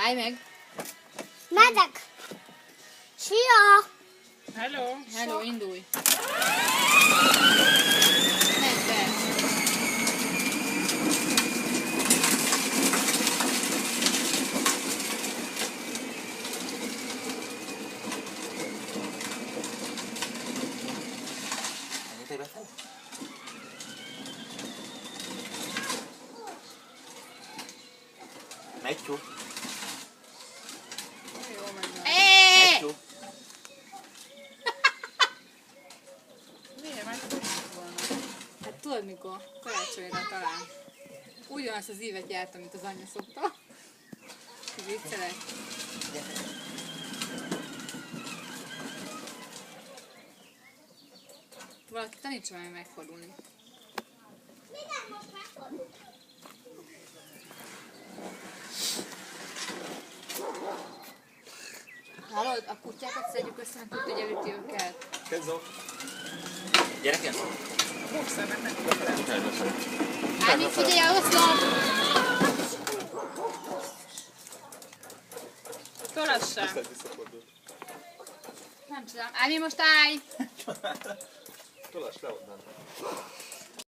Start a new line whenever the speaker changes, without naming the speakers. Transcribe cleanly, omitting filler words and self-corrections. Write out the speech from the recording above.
Állj meg!
Megyek! Szia!
Hello!
Hello, indulj! Menj be!
Menjetek be fel! Megy csú!
Jó, megvan.
Megy csú!
Miért megfogtuk volna?
Hát tudod mikor? Karácsonyra talán. Ugyanazt az ívet jártam, mint az anyja szokta. Viccelek. Valaki tanítsa meg megfordulni. Hallod? A kutyákat szedjük össze, meg tudja, hogy elüti őket.
Kezdom! Gyerekek!
Boxernek nem
Ági, figyelj el, oszlop!
Tolassá!
Nem tudom. Ági, most állj!
Tolass le onnan!